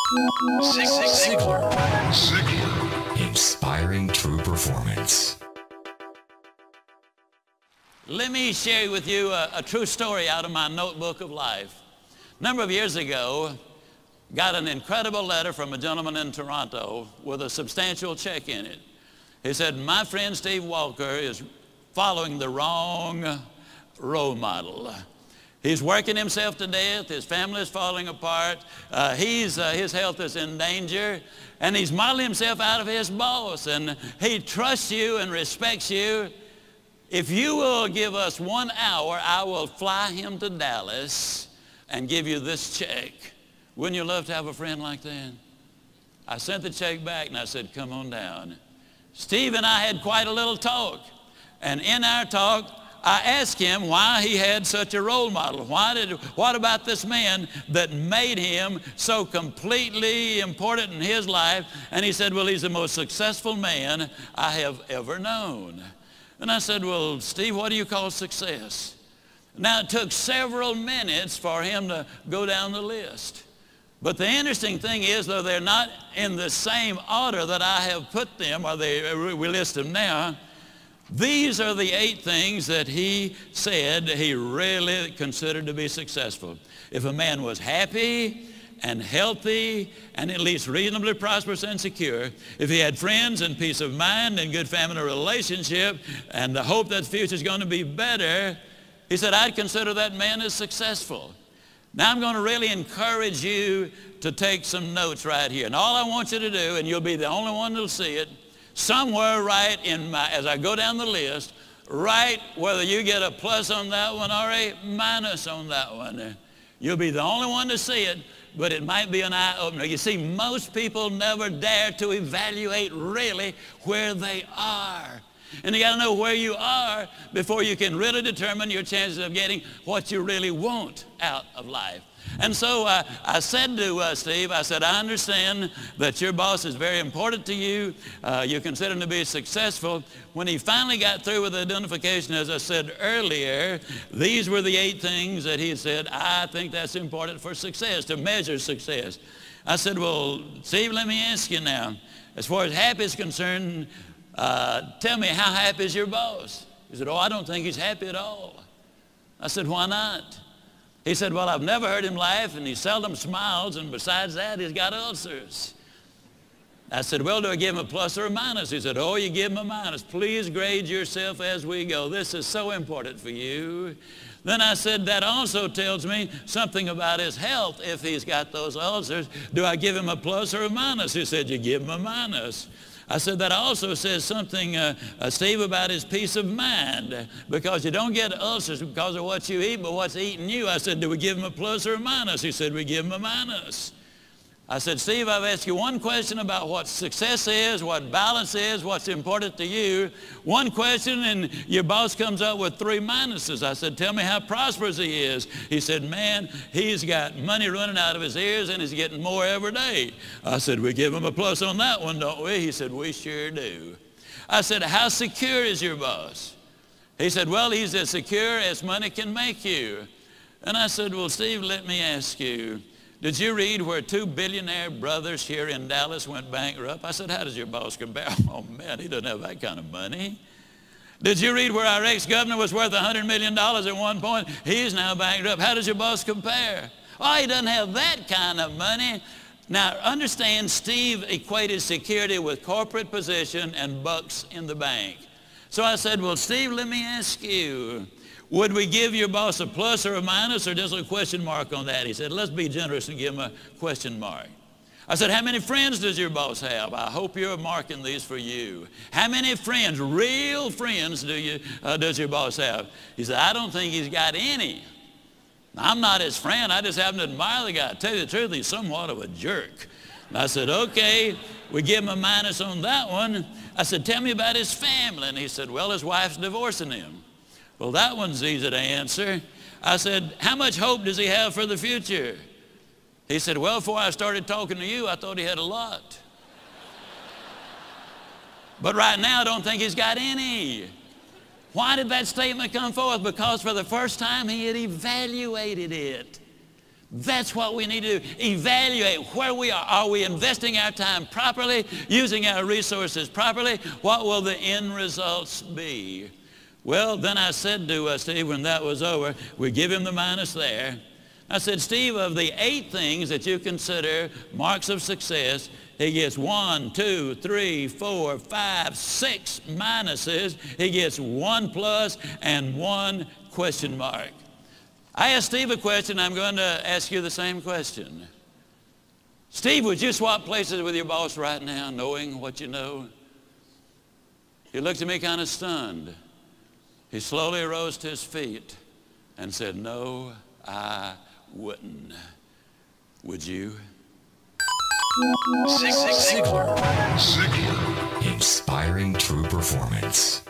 Zig Ziglar. Inspiring true performance. Let me share with you a true story out of my notebook of life. A number of years ago, got an incredible letter from a gentleman in Toronto with a substantial check in it. He said, my friend Steve Walker is following the wrong role model. He's working himself to death. His family is falling apart. His health is in danger. And he's modeling himself out of his boss. And he trusts you and respects you. If you will give us 1 hour, I will fly him to Dallas and give you this check. Wouldn't you love to have a friend like that? I sent the check back and I said, come on down. Steve and I had quite a little talk. And in our talk, I asked him why he had such a role model. What about this man that made him so completely important in his life? And he said, well, he's the most successful man I have ever known. And I said, well, Steve, what do you call success? Now, it took several minutes for him to go down the list. But the interesting thing is, though they're not in the same order that I have put them, or we list them now, these are the 8 things that he said he really considered to be successful. If a man was happy and healthy and at least reasonably prosperous and secure, if he had friends and peace of mind and good family relationship and the hope that the future is going to be better, he said, I'd consider that man as successful. Now I'm going to really encourage you to take some notes right here. And all I want you to do, and you'll be the only one that'll see it, somewhere right in as I go down the list, write whether you get a plus on that one or a minus on that one. You'll be the only one to see it, but it might be an eye-opener. You see, most people never dare to evaluate really where they are. And you got to know where you are before you can really determine your chances of getting what you really want out of life. And so I said to Steve, I said, I understand that your boss is very important to you. You consider him to be successful. When he finally got through with the identification, as I said earlier, these were the 8 things that he said, I think that's important for success, to measure success. I said, well, Steve, let me ask you now, as far as happy is concerned, tell me, how happy is your boss? He said, oh, I don't think he's happy at all. I said, why not? He said, well, I've never heard him laugh, and he seldom smiles, and besides that, he's got ulcers. I said, well, do I give him a plus or a minus? He said, oh, you give him a minus. Please grade yourself as we go. This is so important for you. Then I said, that also tells me something about his health if he's got those ulcers. Do I give him a plus or a minus? He said, you give him a minus. I said, that also says something, Steve, about his peace of mind, because you don't get ulcers because of what you eat, but what's eating you. I said, do we give him a plus or a minus? He said, we give him a minus. I said, Steve, I've asked you one question about what success is, what balance is, what's important to you. One question, and your boss comes up with 3 minuses. I said, tell me how prosperous he is. He said, man, he's got money running out of his ears, and he's getting more every day. I said, we give him a plus on that one, don't we? He said, we sure do. I said, how secure is your boss? He said, well, he's as secure as money can make you. And I said, well, Steve, let me ask you, did you read where 2 billionaire brothers here in Dallas went bankrupt? I said, how does your boss compare? Oh, man, he doesn't have that kind of money. Did you read where our ex-governor was worth $100 million at one point? He's now bankrupt. How does your boss compare? Oh, he doesn't have that kind of money. Now, understand, Steve equated security with corporate position and bucks in the bank. So I said, well, Steve, let me ask you, would we give your boss a plus or a minus or just a question mark on that? He said, let's be generous and give him a question mark. I said, how many friends does your boss have? I hope you're marking these for you. How many friends, real friends, does your boss have? He said, I don't think he's got any. I'm not his friend. I just happen to admire the guy. To tell you the truth, he's somewhat of a jerk. And I said, okay, we give him a minus on that one. I said, tell me about his family. And he said, well, his wife's divorcing him. Well, that one's easy to answer. I said, how much hope does he have for the future? He said, well, before I started talking to you, I thought he had a lot. But right now, I don't think he's got any. Why did that statement come forth? Because for the first time, he had evaluated it. That's what we need to do. Evaluate where we are. Are we investing our time properly, using our resources properly? What will the end results be? Well, then I said to Steve when that was over, we give him the minus there. I said, Steve, of the 8 things that you consider marks of success, he gets 1, 2, 3, 4, 5, 6 minuses. He gets 1 plus and 1 question mark. I asked Steve a question. I'm going to ask you the same question. Steve, would you swap places with your boss right now, knowing what you know? He looked at me kind of stunned. He slowly rose to his feet and said, no, I wouldn't. Would you? Zig Ziglar. Inspiring true performance.